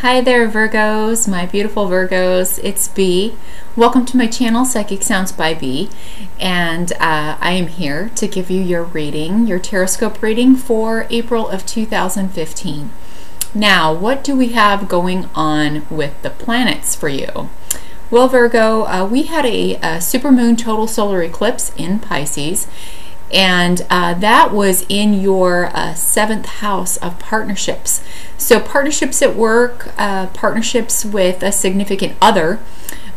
Hi there, Virgos, my beautiful Virgos. It's Bee. Welcome to my channel, Psychic Sounds by Bee, and I am here to give you your reading, your Taroscope reading for April of 2015. Now, what do we have going on with the planets for you? Well, Virgo, we had a supermoon total solar eclipse in Pisces, and that was in your 7th house of partnerships. So partnerships at work, partnerships with a significant other.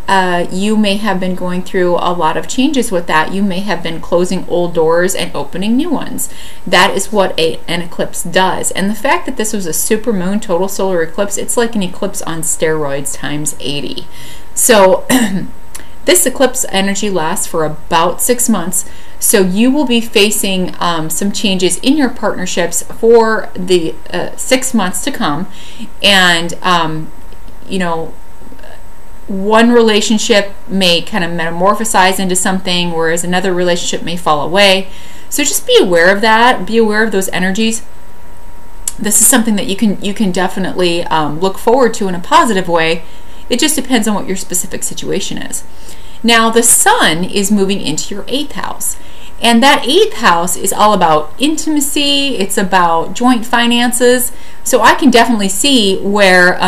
You may have been going through a lot of changes with that. You may have been closing old doors and opening new ones. That is what an eclipse does. And the fact that this was a supermoon total solar eclipse, it's like an eclipse on steroids times 80. So this eclipse energy lasts for about 6 months. So you will be facing some changes in your partnerships for the 6 months to come. And, you know, one relationship may kind of metamorphosize into something, whereas another relationship may fall away. So just be aware of that. Be aware of those energies. This is something that you can definitely look forward to in a positive way. It just depends on what your specific situation is. Now, the sun is moving into your 8th house. And that 8th house is all about intimacy. It's about joint finances. So I can definitely see where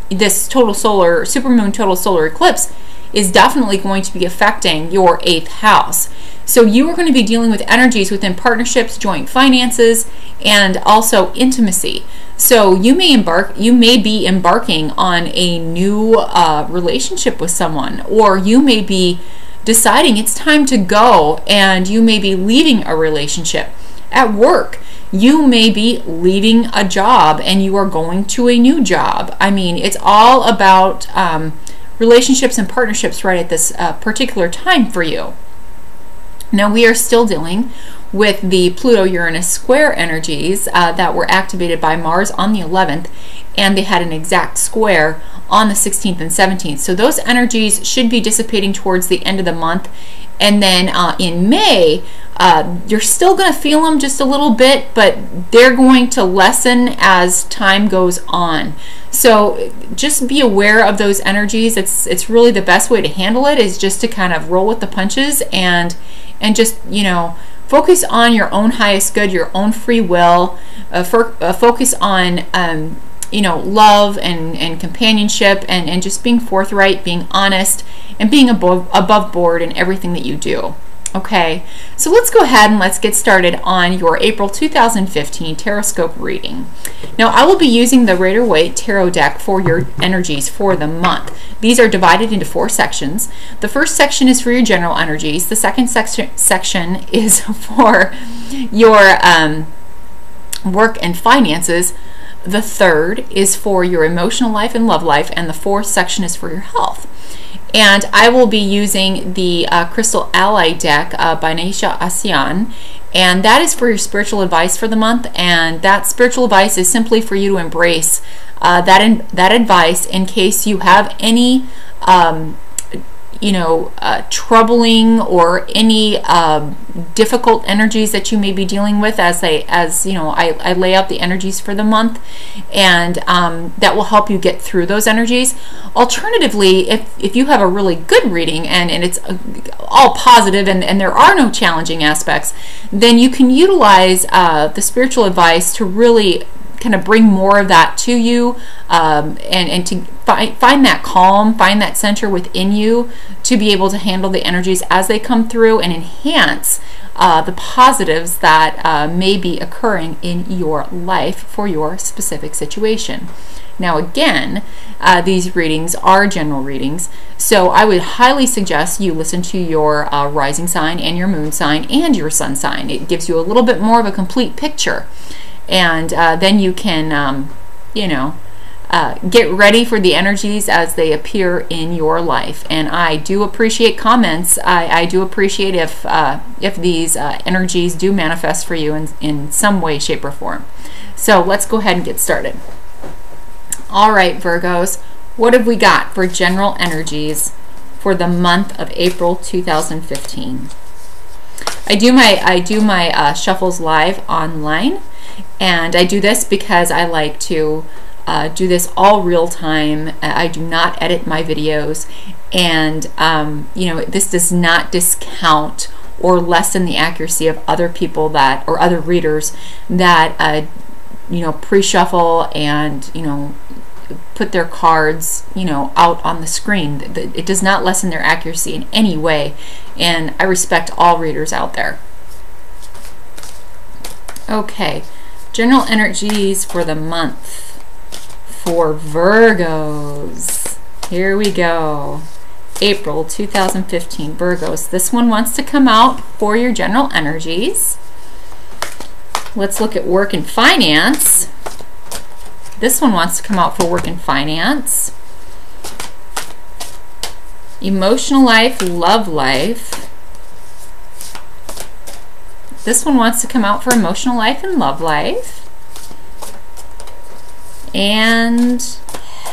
this supermoon total solar eclipse is definitely going to be affecting your 8th house. So you are going to be dealing with energies within partnerships, joint finances, and also intimacy. So you may be embarking on a new relationship with someone, or you may be deciding it's time to go, and you may be leaving a relationship. At work, you may be leaving a job and you are going to a new job. I mean, it's all about relationships and partnerships right at this particular time for you. Now, we are still dealing with the Pluto-Uranus square energies that were activated by Mars on the 11th, and they had an exact square on the 16th and 17th. So those energies should be dissipating towards the end of the month. And then in May, you're still going to feel them just a little bit, but they're going to lessen as time goes on. So just be aware of those energies. It's really the best way to handle it is just to kind of roll with the punches and just, you know, focus on your own highest good, your own free will. Focus on you know, love and companionship, and just being forthright, being honest, and being above board in everything that you do. Okay, so let's go ahead and let's get started on your April 2015 Taroscope reading. Now, I will be using the Rider-Waite Tarot deck for your energies for the month. These are divided into 4 sections. The first section is for your general energies. The second section is for your work and finances. The third is for your emotional life and love life, and the 4th section is for your health. And I will be using the Crystal Ally deck by Naisha Asian, and that is for your spiritual advice for the month. And that spiritual advice is simply for you to embrace that advice in case you have any you know, troubling or any difficult energies that you may be dealing with as you know, I lay out the energies for the month, and that will help you get through those energies. Alternatively, if you have a really good reading and it's all positive and there are no challenging aspects, then you can utilize the spiritual advice to really kind of bring more of that to you, and to find that calm, find that center within you to be able to handle the energies as they come through and enhance the positives that may be occurring in your life for your specific situation. Now, again, these readings are general readings, so I would highly suggest you listen to your rising sign and your moon sign and your sun sign. It gives you a little bit more of a complete picture. And then you can, you know, get ready for the energies as they appear in your life. And I do appreciate comments. I do appreciate if these energies do manifest for you in some way, shape, or form. So let's go ahead and get started. All right, Virgos, what have we got for general energies for the month of April 2015? I do my shuffles live online, and I do this because I like to do this all real time. I do not edit my videos, and you know, this does not discount or lessen the accuracy of other people that, or other readers that you know, pre-shuffle and, you know, put their cards, you know, out on the screen. It does not lessen their accuracy in any way, and I respect all readers out there. Okay, general energies for the month for Virgos. Here we go. April 2015, Virgos. This one wants to come out for your general energies. Let's look at work and finance. This one wants to come out for work and finance. Emotional life, love life. This one wants to come out for emotional life and love life. And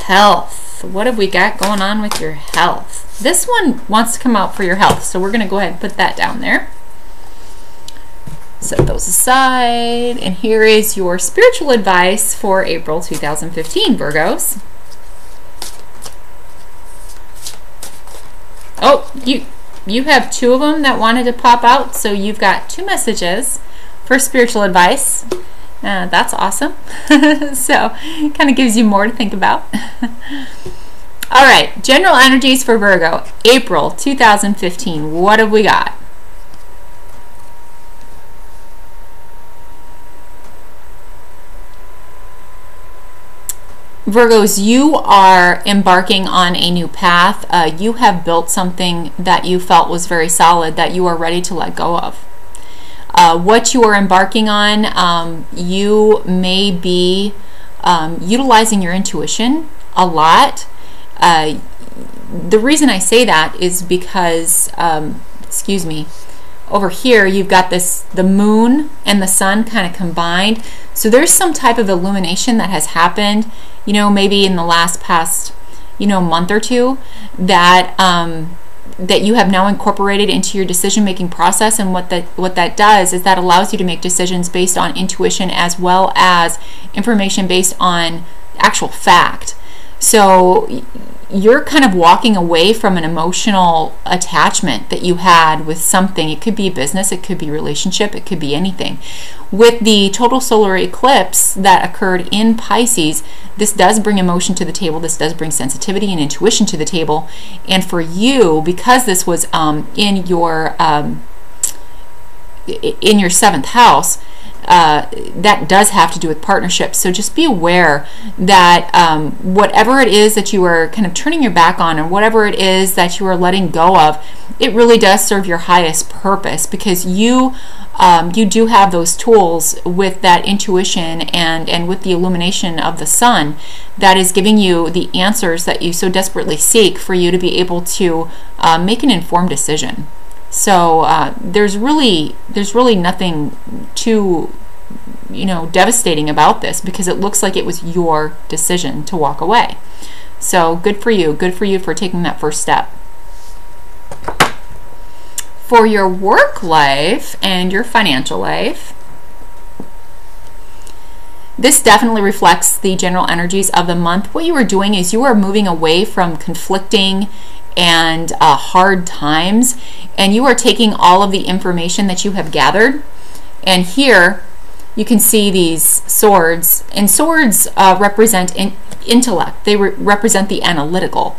health. What have we got going on with your health? This one wants to come out for your health, so we're going to go ahead and put that down there. Set those aside. And here is your spiritual advice for April 2015, Virgos. Oh, you have two of them that wanted to pop out, so you've got two messages for spiritual advice. That's awesome. So it kind of gives you more to think about. All right, general energies for Virgo, April 2015. What have we got? Virgos, you are embarking on a new path. You have built something that you felt was very solid that you are ready to let go of. What you are embarking on, you may be utilizing your intuition a lot. The reason I say that is because, excuse me, over here you've got the moon and the sun kind of combined. So there's some type of illumination that has happened, you know, maybe in the past, you know, month or two, that that you have now incorporated into your decision-making process. And what that does is that allows you to make decisions based on intuition as well as information based on actual fact. So you're kind of walking away from an emotional attachment that you had with something. It could be a business, it could be a relationship, it could be anything. With the total solar eclipse that occurred in Pisces, this does bring emotion to the table. This does bring sensitivity and intuition to the table. And for you, because this was in your 7th house, that does have to do with partnerships. So just be aware that whatever it is that you are kind of turning your back on, or whatever it is that you are letting go of, it really does serve your highest purpose, because you do have those tools with that intuition and with the illumination of the sun that is giving you the answers that you so desperately seek for you to be able to make an informed decision. So there's really nothing too, you know, devastating about this, because it looks like it was your decision to walk away. So good for you for taking that first step. For your work life and your financial life, this definitely reflects the general energies of the month. What you are doing is you are moving away from conflicting and hard times, and you are taking all of the information that you have gathered. And here you can see these swords, and swords represent intellect. They represent the analytical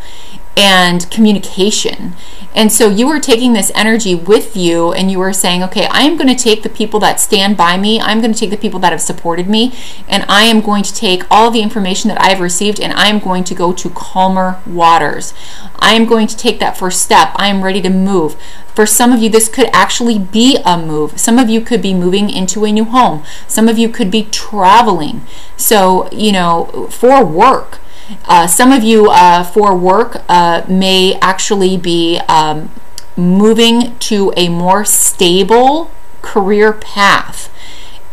and communication. And so you are taking this energy with you, and you are saying, okay, I am going to take the people that stand by me, I'm going to take the people that have supported me, and I am going to take all of the information that I have received, and I am going to go to calmer waters. I am going to take that first step. I am ready to move. For some of you, this could actually be a move. Some of you could be moving into a new home. Some of you could be traveling. So, you know, for work. Some of you for work may actually be moving to a more stable career path.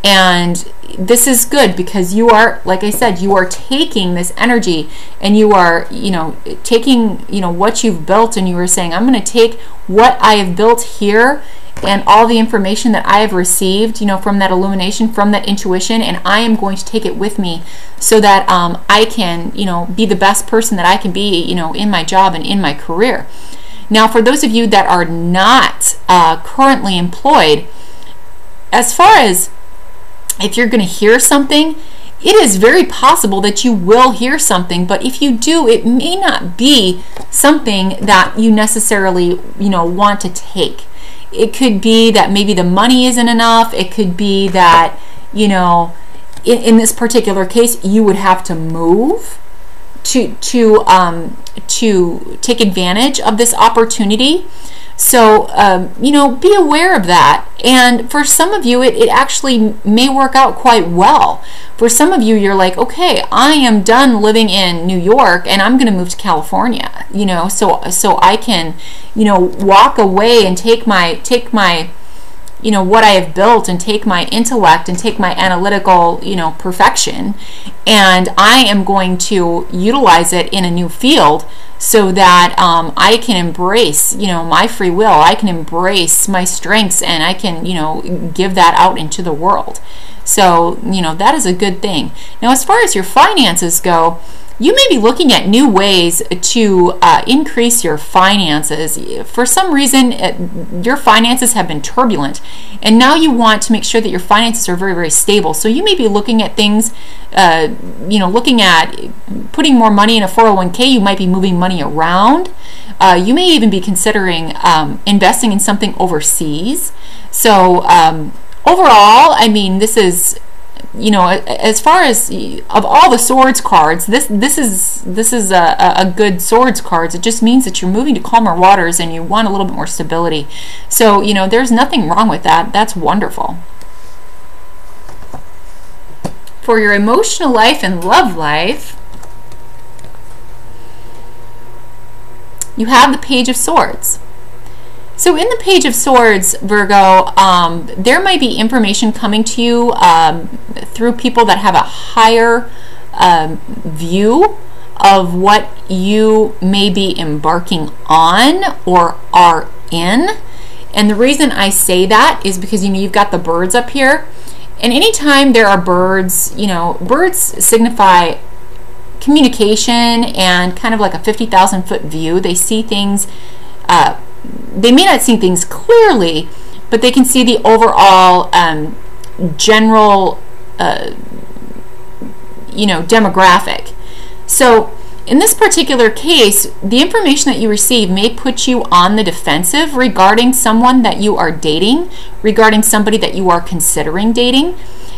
And this is good, because you are, like I said, you are taking this energy, and you are, you know, taking, you know, what you've built, and you are saying, I'm going to take what I have built here, and all the information that I have received, you know, from that illumination, from that intuition, and I am going to take it with me so that I can, you know, be the best person that I can be, you know, in my job and in my career. Now, for those of you that are not currently employed, as far as if you're going to hear something, it is very possible that you will hear something, but if you do, it may not be something that you necessarily, you know, want to take. It could be that maybe the money isn't enough. It could be that, you know, in this particular case, you would have to move to take advantage of this opportunity. So, you know, be aware of that. And for some of you, it actually may work out quite well. For some of you, you're like, okay, I am done living in New York and I'm going to move to California, you know, so I can, you know, walk away and take my, you know, what I have built and take my intellect and take my analytical, you know, perfection, and I am going to utilize it in a new field so that I can embrace, you know, my free will. I can embrace my strengths and I can, you know, give that out into the world. So, you know, that is a good thing. Now, as far as your finances go, you may be looking at new ways to increase your finances. For some reason, your finances have been turbulent, and now you want to make sure that your finances are very, very stable. So you may be looking at things, you know, looking at putting more money in a 401k. You might be moving money around. You may even be considering investing in something overseas. So overall, I mean, this is, you know, as far as of all the swords cards, this is a good swords cards. It just means that you're moving to calmer waters and you want a little bit more stability. So, you know, there's nothing wrong with that. That's wonderful. For your emotional life and love life, you have the Page of Swords. So in the Page of Swords, Virgo, there might be information coming to you through people that have a higher view of what you may be embarking on or are in. And the reason I say that is because, you know, you've got the birds up here. And anytime there are birds, you know, birds signify communication and kind of like a 50,000-foot view. They see things, they may not see things clearly, but they can see the overall general, you know, demographic. So in this particular case, the information that you receive may put you on the defensive regarding someone that you are dating, regarding somebody that you are considering dating.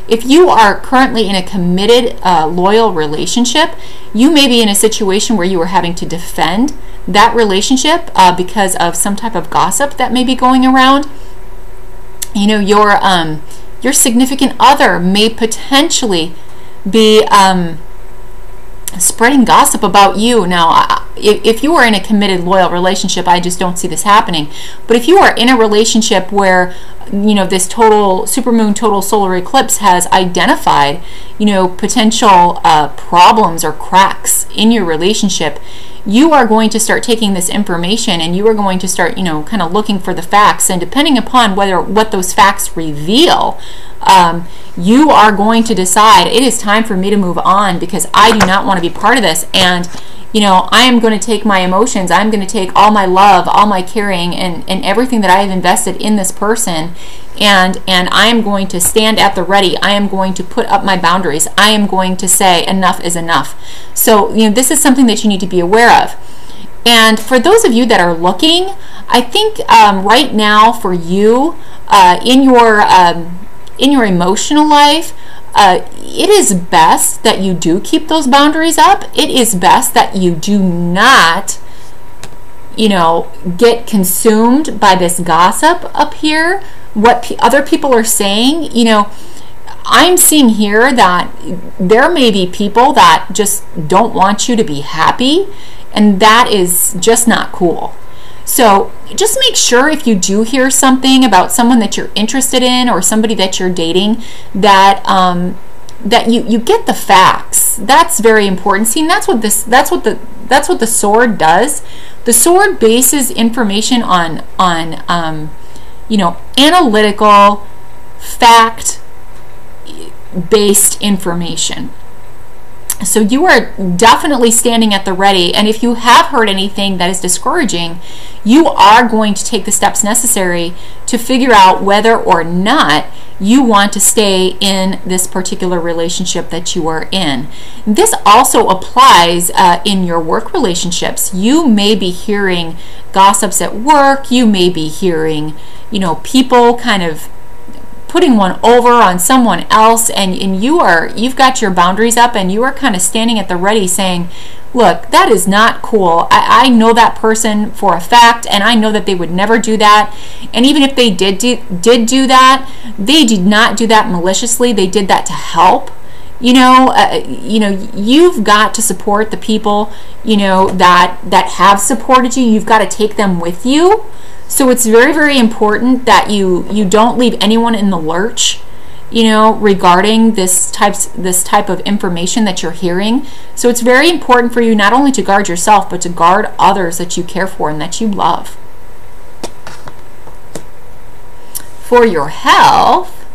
If you are currently in a committed, loyal relationship, you may be in a situation where you are having to defend that relationship because of some type of gossip that may be going around. You know, your significant other may potentially be spreading gossip about you. Now, if you are in a committed, loyal relationship, I just don't see this happening. But if you are in a relationship where, you know, this total supermoon, total solar eclipse has identified, you know, potential problems or cracks in your relationship, you are going to start taking this information and you are going to start, you know, kind of looking for the facts. And depending upon what those facts reveal, you are going to decide, it is time for me to move on because I do not want to be part of this. And, you know, I am going to take my emotions, I'm going to take all my love, all my caring, and everything that I have invested in this person, and I am going to stand at the ready. I am going to put up my boundaries. I am going to say enough is enough. So, you know, this is something that you need to be aware of. And for those of you that are looking, I think right now for you, in your emotional life, it is best that you do keep those boundaries up. It is best that you do not, you know, get consumed by this gossip up here, what other people are saying. You know, I'm seeing here that there may be people that just don't want you to be happy, and that is just not cool. So just make sure if you do hear something about someone that you're interested in or somebody that you're dating, that that you get the facts. That's very important. See, and that's what the sword does. The sword bases information on analytical, fact-based information. So you are definitely standing at the ready, and if you have heard anything that is discouraging, you are going to take the steps necessary to figure out whether or not you want to stay in this particular relationship that you are in. This also applies in your work relationships. You may be hearing gossips at work. You may be hearing, people kind of putting one over on someone else, and you've got your boundaries up, and you are kind of standing at the ready saying, look, that is not cool. I know that person for a fact, and I know that they would never do that. And even if they did do that, they did not do that maliciously. They did that to help. You've got to support the people, that have supported you. You've got to take them with you. So it's very, very important that you don't leave anyone in the lurch, regarding this type of information that you're hearing. So it's very important for you not only to guard yourself, but to guard others that you care for and that you love. For your health,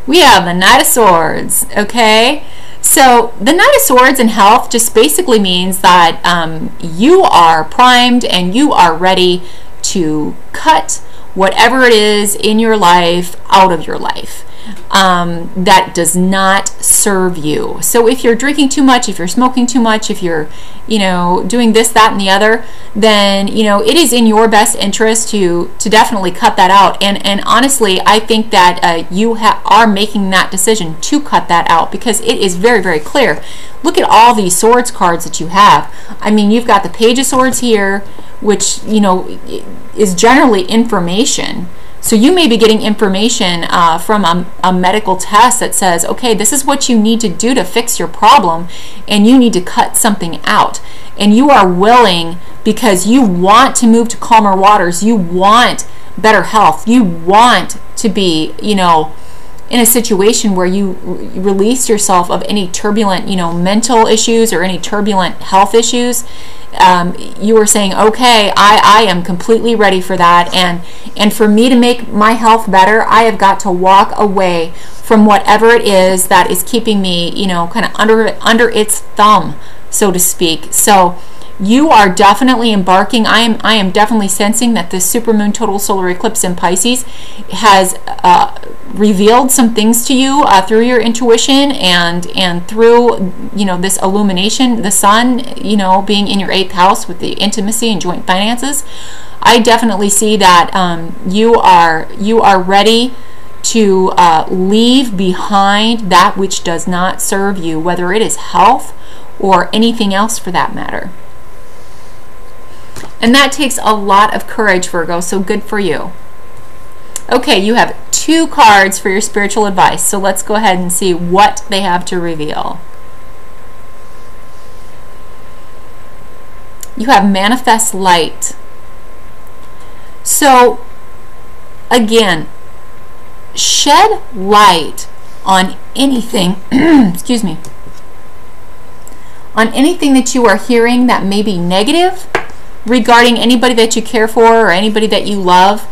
we have the Knight of Swords, okay? So the Knight of Swords in health just basically means that you are primed and you are ready to cut whatever it is in your life out of your life that does not serve you. So if you're drinking too much, if you're smoking too much, if you're doing this, that, and the other, then it is in your best interest to definitely cut that out. And honestly, I think that you are making that decision to cut that out, because it is very, very clear. Look at all these swords cards that you have. I mean, you've got the Page of Swords here, which is generally information. So you may be getting information from a medical test that says, okay, this is what you need to do to fix your problem, and you need to cut something out. And you are willing because you want to move to calmer waters. You want better health. You want to be, in a situation where you release yourself of any turbulent, mental issues or any turbulent health issues. You are saying, okay, I am completely ready for that, and for me to make my health better, I have got to walk away from whatever it is that is keeping me, kind of under its thumb, so to speak. So you are definitely embarking. I am definitely sensing that this supermoon total solar eclipse in Pisces has revealed some things to you through your intuition and through this illumination, the sun being in your 8th house with the intimacy and joint finances. I definitely see that you are ready to leave behind that which does not serve you, whether it is health or anything else for that matter. And that takes a lot of courage, Virgo, so good for you. Okay, you have 2 cards for your spiritual advice, so let's go ahead and see what they have to reveal. You have Manifest Light. So, again, shed light on anything, excuse me, on anything that you are hearing that may be negative regarding anybody that you care for or anybody that you love.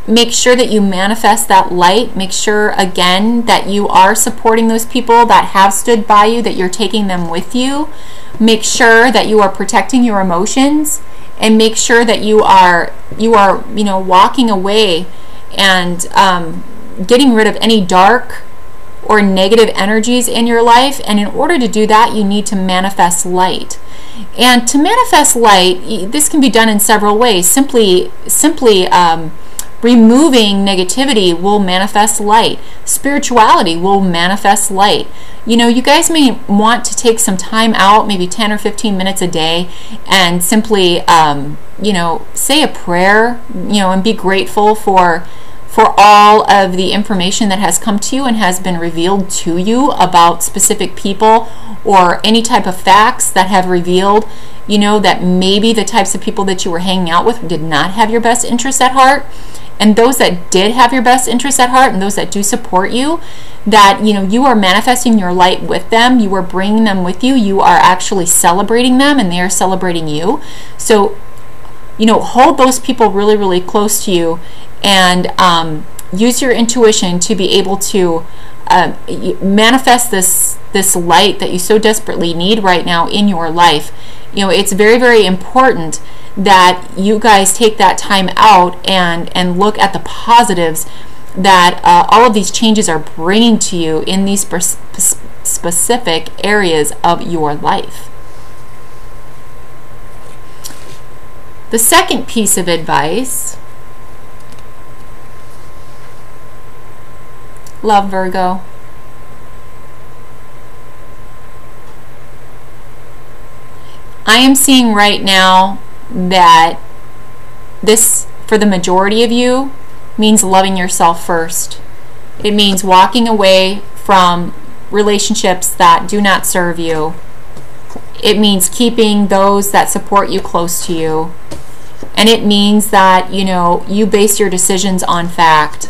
Make sure that you manifest that light. Make sure, again, that you are supporting those people that have stood by you, that you're taking them with you. Make sure that you are protecting your emotions, and make sure that you are walking away and getting rid of any dark or negative energies in your life. And in order to do that, you need to manifest light. And to manifest light, this can be done in several ways. Simply removing negativity will manifest light. Spirituality will manifest light. You guys may want to take some time out, maybe 10 or 15 minutes a day, and simply, say a prayer, and be grateful for all of the information that has come to you and has been revealed to you about specific people, or any type of facts that have revealed, that maybe the types of people that you were hanging out with did not have your best interests at heart. And those that did have your best interests at heart, and those that do support you, that you are manifesting your light with them. You are bringing them with you. You are actually celebrating them, and they are celebrating you. So you know, hold those people really, really close to you, and use your intuition to be able to manifest this light that you so desperately need right now in your life. You know, it's very, very important that you guys take that time out and look at the positives that all of these changes are bringing to you in these specific areas of your life. The second piece of advice, love, Virgo. I am seeing right now that this, for the majority of you, means loving yourself first. It means walking away from relationships that do not serve you. It means keeping those that support you close to you. And it means that, you know, you base your decisions on fact.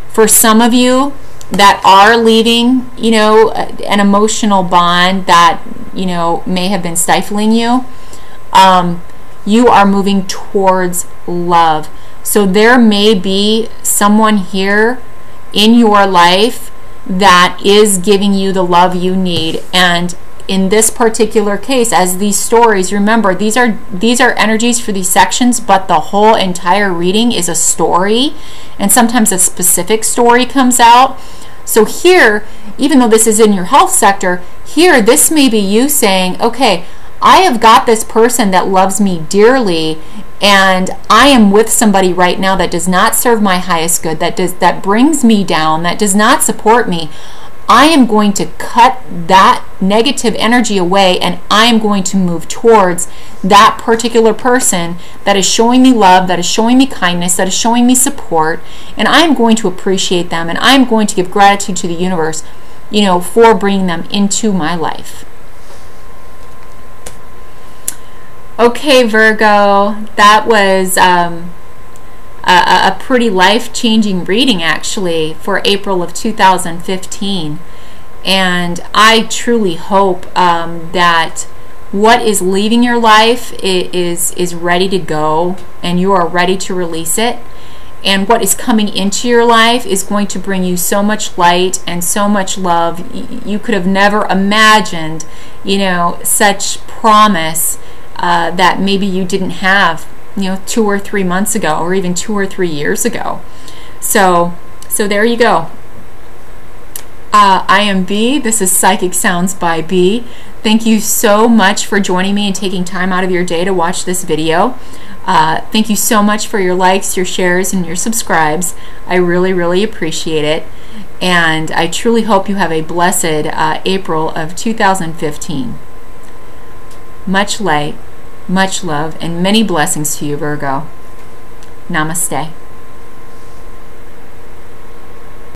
For some of you that are leaving, you know, an emotional bond that, you know, may have been stifling you, you are moving towards love. So there may be someone here in your life that is giving you the love you need. And in this particular case, as these stories, remember, these are energies for these sections, but the whole entire reading is a story, and sometimes a specific story comes out. So here, even though this is in your health sector, here this may be you saying, okay, I have got this person that loves me dearly, and I am with somebody right now that does not serve my highest good, that brings me down, that does not support me. I am going to cut that negative energy away, and I am going to move towards that particular person that is showing me love, that is showing me kindness, that is showing me support, and I am going to appreciate them, and I am going to give gratitude to the universe, you know, for bringing them into my life. Okay, Virgo, that was a pretty life-changing reading, actually, for April of 2015. And I truly hope that what is leaving your life is ready to go, and you are ready to release it. And what is coming into your life is going to bring you so much light and so much love. You could have never imagined, you know, such promise that maybe you didn't have, you know, 2 or 3 months ago, or even 2 or 3 years ago. So there you go. I am B. This is Psychic Sounds by B. Thank you so much for joining me and taking time out of your day to watch this video. Thank you so much for your likes, your shares, and your subscribes. I really, really appreciate it. And I truly hope you have a blessed April of 2015. Much light, much love, and many blessings to you, Virgo. Namaste.